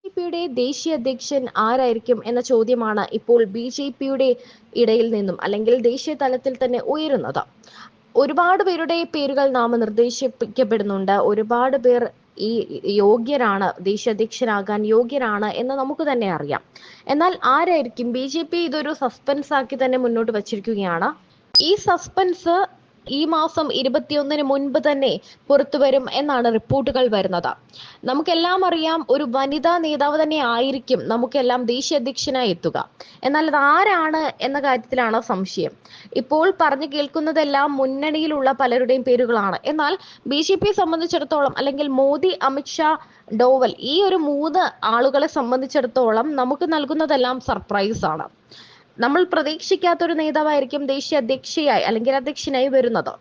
ബിജെപിയുടെ ദേശീയ അധ്യക്ഷൻ ആരായിരിക്കും എന്ന ചോദ്യമാണ് ഇപ്പോൾ ബിജെപിയുടെ ഇടയിൽ നിന്നും അല്ലെങ്കിൽ ദേശീയ തലത്തിൽ തന്നെ ഉയരുന്നത്. ഒരുപാട് പേരുടെ പേരുകൾ നാമനിർദ്ദേശിക്കപ്പെടുന്നുണ്ട്. ഒരുപാട് പേർ ഈ യോഗ്യരാണ്, ദേശീയ അധ്യക്ഷനാകാൻ യോഗ്യരാണ് എന്ന് നമുക്ക് തന്നെ അറിയാം. എന്നാൽ ആരായിരിക്കും? ബിജെപി ഇതൊരു സസ്പെൻസ് ആക്കി തന്നെ മുന്നോട്ട് വച്ചിരിക്കുകയാണ്. ഈ സസ്പെൻസ് ഈ മാസം 21-ന് മുൻപ് തന്നെ പുറത്തുവരും എന്നാണ് റിപ്പോർട്ടുകൾ വരുന്നത്. നമുക്കെല്ലാം അറിയാം, ഒരു വനിതാ നേതാവ് തന്നെ ആയിരിക്കും നമുക്കെല്ലാം ദേശീയ അധ്യക്ഷനായി എത്തുക. എന്നാൽ അത് ആരാണ് എന്ന കാര്യത്തിലാണ് സംശയം. ഇപ്പോൾ പറഞ്ഞു കേൾക്കുന്നതെല്ലാം മുന്നണിയിലുള്ള പലരുടെയും പേരുകളാണ്. എന്നാൽ ബിജെപിയെ സംബന്ധിച്ചിടത്തോളം, അല്ലെങ്കിൽ മോദി, അമിത്ഷാ, ഡോവൽ, ഈ ഒരു 3 ആളുകളെ സംബന്ധിച്ചിടത്തോളം നമുക്ക് നൽകുന്നതെല്ലാം സർപ്രൈസ് ആണ്. നമ്മൾ പ്രതീക്ഷിക്കാത്ത ഒരു നേതാവായിരിക്കും ദേശീയ അധ്യക്ഷയായി അല്ലെങ്കിൽ അധ്യക്ഷനായി വരുന്നത്.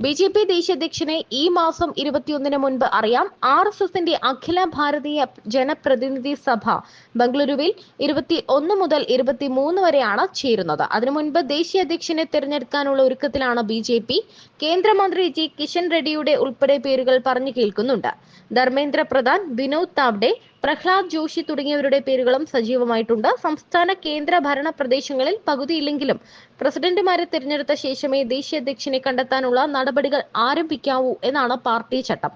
ബിജെപി ദേശീയ അധ്യക്ഷനെ ഈ മാസം 21-ന് മുൻപ് അറിയാം. RSSന്റെ അഖില ഭാരതീയ ജനപ്രതിനിധി സഭ ബംഗളൂരുവിൽ 21 മുതൽ 23 വരെയാണ് ചേരുന്നത്. അതിനു മുൻപ് ദേശീയ അധ്യക്ഷനെ തിരഞ്ഞെടുക്കാനുള്ള ഒരുക്കത്തിലാണ് ബിജെപി. കേന്ദ്രമന്ത്രി ജി കിഷൻ റെഡ്ഡിയുടെ ഉൾപ്പെടെ പേരുകൾ പറഞ്ഞു കേൾക്കുന്നുണ്ട്. ധർമ്മേന്ദ്ര പ്രധാൻ, വിനോദ് താവ്ഡെ, പ്രഹ്ലാദ് ജോഷി തുടങ്ങിയവരുടെ പേരുകളും സജീവമായിട്ടുണ്ട്. സംസ്ഥാന കേന്ദ്ര ഭരണ പ്രദേശങ്ങളിൽ പകുതിയില്ലെങ്കിലും പ്രസിഡന്റുമാരെ തിരഞ്ഞെടുത്ത ശേഷമേ ദേശീയ അധ്യക്ഷനെ കണ്ടെത്താനുള്ള നടപടികൾ ആരംഭിക്കാവൂ എന്നാണ് പാർട്ടി ചട്ടം.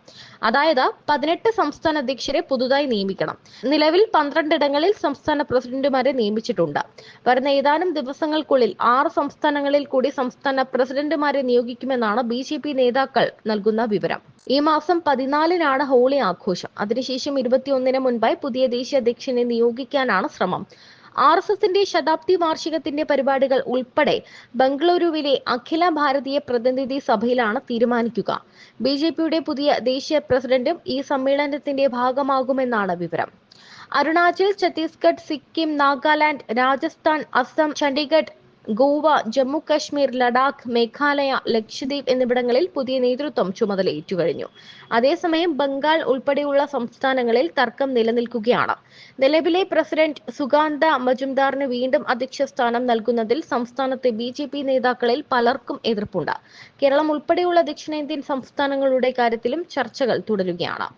അതായത് 18 സംസ്ഥാന അധ്യക്ഷരെ പുതുതായി നിയമിക്കണം. നിലവിൽ 12 ഇടങ്ങളിൽ സംസ്ഥാന പ്രസിഡന്റുമാരെ നിയമിച്ചിട്ടുണ്ട്. വരുന്ന ഏതാനും ദിവസങ്ങൾക്കുള്ളിൽ 6 സംസ്ഥാനങ്ങളിൽ കൂടി സംസ്ഥാന പ്രസിഡന്റുമാരെ നിയോഗിക്കുമെന്നാണ് ബിജെപി നേതാക്കൾ നൽകുന്ന വിവരം. ഈ മാസം 14-നാണ് ഹോളി ആഘോഷം. അതിനുശേഷം 21-ന് മുൻപായി പുതിയ ദേശീയ അധ്യക്ഷനെ നിയോഗിക്കാനാണ് ശ്രമം. RSSന്റെ ശതാബ്ദി വാർഷികത്തിന്റെ പരിപാടികൾ ഉൾപ്പെടെ ബംഗളൂരുവിലെ അഖില ഭാരതീയ പ്രതിനിധി സഭയിലാണ് തീരുമാനിക്കുക. ബിജെപിയുടെ പുതിയ ദേശീയ പ്രസിഡന്റും ഈ സമ്മേളനത്തിന്റെ ഭാഗമാകുമെന്നാണ് വിവരം. അരുണാചൽ, ഛത്തീസ്ഗഡ്, സിക്കിം, നാഗാലാൻഡ്, രാജസ്ഥാൻ, അസം, ചണ്ഡീഗഡ്, ഗോവ, ജമ്മു കശ്മീർ, ലഡാക്ക്, മേഘാലയ, ലക്ഷദ്വീപ് എന്നിവിടങ്ങളിൽ പുതിയ നേതൃത്വം ചുമതലയേറ്റു കഴിഞ്ഞു. അതേസമയം ബംഗാൾ ഉൾപ്പെടെയുള്ള സംസ്ഥാനങ്ങളിൽ തർക്കം നിലനിൽക്കുകയാണ്. നിലവിലെ പ്രസിഡന്റ് സുകാന്ത മജുംദാറിന് വീണ്ടും അധ്യക്ഷ സ്ഥാനം നൽകുന്നതിൽ സംസ്ഥാനത്തെ ബിജെപി നേതാക്കളിൽ പലർക്കും എതിർപ്പുണ്ട്. കേരളം ഉൾപ്പെടെയുള്ള ദക്ഷിണേന്ത്യൻ സംസ്ഥാനങ്ങളുടെ കാര്യത്തിലും ചർച്ചകൾ തുടരുകയാണ്.